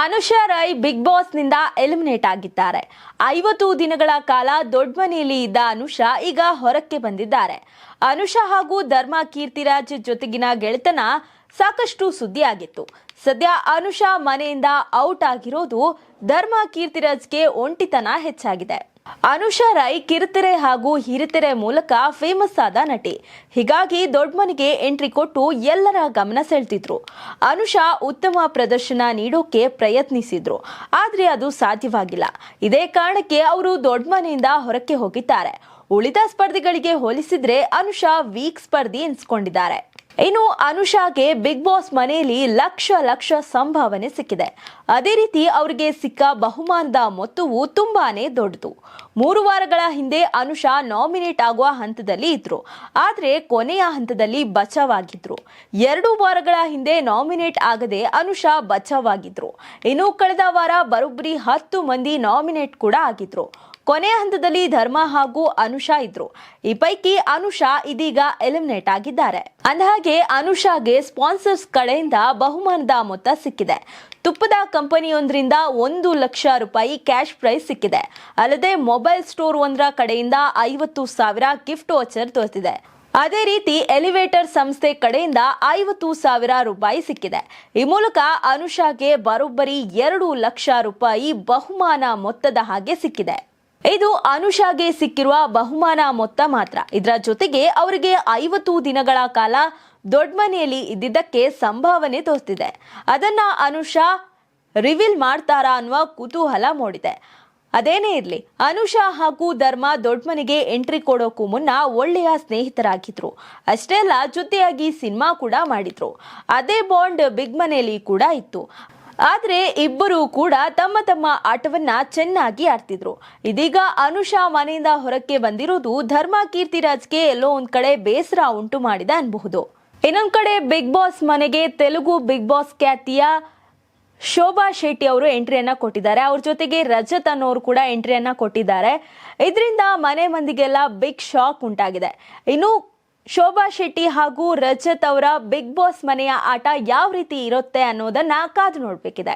Anusha Rai big boss ನಿಂದ eliminate ಆಗಿದ್ದಾರೆ. 50 ದಿನಗಳ ಕಾಲ ದೊಡ್ಡ ಮನೆಯಲ್ಲಿ ಇದ್ದ ಅನುಷಾ ಈಗ ಹೊರಕ್ಕೆ ಬಂದಿದ್ದಾರೆ. ಅನುಷಾ ಹಾಗೂ ಧರ್ಮ ಕೀರ್ತಿರಾಜ್ ಜೊತೆಗಿನ ಗೆಳೆತನ ಸಾಕಷ್ಟು ಸುದ್ದಿಯಾಗಿತ್ತು. ಸದ್ಯ ಅನುಷಾ ಮನೆಯಿಂದ ಔಟ್ ಆಗಿರೋದು ಧರ್ಮ ಕೀರ್ತಿರಾಜ್ಗೆ ಒಂಟಿತನ ಹೆಚ್ಚಾಗಿದೆ. ಅನುಷಾ ರೈ ಕಿರುತೆರೆ ಹಾಗೂ ಹಿರಿತೆರೆ ಮೂಲಕ ಫೇಮಸ್ ಆದ ನಟಿ. ಹೀಗಾಗಿ ದೊಡ್ಡ ಮನೆಗೆ ಎಂಟ್ರಿ ಕೊಟ್ಟು ಎಲ್ಲರ ಗಮನ ಸೆಳೆದಿದ್ರು. ಅನುಷಾ ಉತ್ತಮ ಪ್ರದರ್ಶನ ನೀಡೋಕೆ ಪ್ರಯತ್ನಿಸಿದ್ರು, ಆದ್ರೆ ಅದು ಸಾಧ್ಯವಾಗಿಲ್ಲ. ಇದೇ ಕಾರಣಕ್ಕೆ ಅವರು ದೊಡ್ಡ ಮನೆಯಿಂದ ಹೊರಕ್ಕೆ ಹೋಗಿದ್ದಾರೆ. ಉಳಿದ ಸ್ಪರ್ಧಿಗಳಿಗೆ ಹೋಲಿಸಿದ್ರೆ ಅನುಷಾ ವೀಕ್ ಸ್ಪರ್ಧಿ ಎನಿಸಿಕೊಂಡಿದ್ದಾರೆ. ಇನ್ನು ಅನುಷಾಗೆ ಬಿಗ್ ಬಾಸ್ ಮನೆಯಲ್ಲಿ ಲಕ್ಷ ಸಂಭಾವನೆ ಸಿಕ್ಕಿದೆ. ಅದೇ ರೀತಿ ಅವರಿಗೆ ಸಿಕ್ಕ ಬಹುಮಾನದ ಮೊತ್ತವು ತುಂಬಾನೇ ದೊಡ್ಡದು. 3 ವಾರಗಳ ಹಿಂದೆ ಅನುಷಾ ನಾಮಿನೇಟ್ ಆಗುವ ಹಂತದಲ್ಲಿ ಇದ್ರು, ಆದ್ರೆ ಕೊನೆಯ ಹಂತದಲ್ಲಿ ಬಚಾವಾಗಿದ್ರು. 2 ವಾರಗಳ ಹಿಂದೆ ನಾಮಿನೇಟ್ ಆಗದೆ ಅನುಷಾ ಬಚಾವಾಗಿದ್ರು. ಇನ್ನು ಕಳೆದ ವಾರ ಬರೋಬ್ಬರಿ 10 ಮಂದಿ ನಾಮಿನೇಟ್ ಕೂಡ ಆಗಿದ್ರು. ಕೊನೆಯ ಹಂತದಲ್ಲಿ ಧರ್ಮ ಹಾಗೂ ಅನುಷಾ ಇದ್ರು. ಈ ಪೈಕಿ ಅನುಷಾ ಇದೀಗ ಎಲಿಮಿನೇಟ್ ಆಗಿದ್ದಾರೆ. ಅಂದಹಾಗೆ ಅನುಷಾಗೆ ಸ್ಪಾನ್ಸರ್ಸ್ ಕಡೆಯಿಂದ ಬಹುಮಾನದ ಮೊತ್ತ ಸಿಕ್ಕಿದೆ. ತುಪ್ಪದ ಕಂಪನಿಯೊಂದರಿಂದ 1 ಲಕ್ಷ ರೂಪಾಯಿ ಕ್ಯಾಶ್ ಪ್ರೈಸ್ ಸಿಕ್ಕಿದೆ. ಅಲ್ಲದೆ ಮೊಬೈಲ್ ಸ್ಟೋರ್ ಒಂದರ ಕಡೆಯಿಂದ 50,000 ಗಿಫ್ಟ್ ವಾಚರ್ ದೊರೆತಿದೆ. ಅದೇ ರೀತಿ ಎಲಿವೇಟರ್ ಸಂಸ್ಥೆ ಕಡೆಯಿಂದ 50,000 ರೂಪಾಯಿ ಸಿಕ್ಕಿದೆ. ಈ ಮೂಲಕ ಅನುಷಾಗೆ ಬರೋಬ್ಬರಿ 2 ಲಕ್ಷ ರೂಪಾಯಿ ಬಹುಮಾನ ಮೊತ್ತದ ಹಾಗೆ ಸಿಕ್ಕಿದೆ. ಇದು ಅನುಷಾಗೆ ಸಿಕ್ಕಿರುವ ಬಹುಮಾನ ಮೊತ್ತ ಮಾತ್ರ. ಇದರ ಜೊತೆಗೆ ಅವರಿಗೆ 50 ದಿನಗಳ ಕಾಲ ದೊಡ್ಡ ಮನೆಯಲ್ಲಿ ಇದ್ದಿದ್ದಕ್ಕೆ ಸಂಭಾವನೆ ತೋರಿಸಿದೆ. ಅದನ್ನ ಅನುಷಾ ರಿವೀಲ್ ಮಾಡ್ತಾರಾ ಅನ್ನುವ ಕುತೂಹಲ ಮೂಡಿದೆ. ಅದೇನೇ ಇರಲಿ, ಅನುಷಾ ಹಾಗೂ ಧರ್ಮ ದೊಡ್ಡ ಮನೆಗೆ ಎಂಟ್ರಿ ಕೊಡೋಕ್ಕೂ ಮುನ್ನ ಒಳ್ಳೆಯ ಸ್ನೇಹಿತರಾಗಿದ್ರು. ಅಷ್ಟೇ ಅಲ್ಲ, ಜೊತೆಯಾಗಿ ಸಿನಿಮಾ ಕೂಡ ಮಾಡಿದ್ರು. ಅದೇ ಬಾಂಡ್ ಬಿಗ್ ಮನೆಯಲ್ಲಿ ಕೂಡ ಇತ್ತು. ಆದ್ರೆ ಇಬ್ಬರು ಕೂಡ ತಮ್ಮ ತಮ್ಮ ಆಟವನ್ನ ಚೆನ್ನಾಗಿ ಆಡ್ತಿದ್ರು. ಇದೀಗ ಅನುಷಾ ಮನೆಯಿಂದ ಹೊರಕ್ಕೆ ಬಂದಿರೋದು ಧರ್ಮ ಕೀರ್ತಿರಾಜ್ಗೆ ಎಲ್ಲೋ ಒಂದ್ ಕಡೆ ಬೇಸರ ಉಂಟು ಮಾಡಿದೆ ಅನ್ಬಹುದು. ಇನ್ನೊಂದ್ ಕಡೆ ಬಿಗ್ ಬಾಸ್ ಮನೆಗೆ ತೆಲುಗು ಬಿಗ್ ಬಾಸ್ ಖ್ಯಾತಿಯ ಶೋಭಾ ಶೆಟ್ಟಿ ಅವರು ಎಂಟ್ರಿಯನ್ನ ಕೊಟ್ಟಿದ್ದಾರೆ. ಅವ್ರ ಜೊತೆಗೆ ರಜತ್ ಅನ್ನೋರು ಕೂಡ ಎಂಟ್ರಿಯನ್ನ ಕೊಟ್ಟಿದ್ದಾರೆ. ಇದರಿಂದ ಮನೆ ಮಂದಿಗೆಲ್ಲ ಬಿಗ್ ಶಾಕ್ ಉಂಟಾಗಿದೆ. ಇನ್ನು ಶೋಭಾ ಶೆಟ್ಟಿ ಹಾಗೂ ರಜತ್ ಅವರ ಬಿಗ್ ಬಾಸ್ ಮನೆಯ ಆಟ ಯಾವ ರೀತಿ ಇರುತ್ತೆ ಅನ್ನೋದನ್ನ ಕಾದು ನೋಡ್ಬೇಕಿದೆ.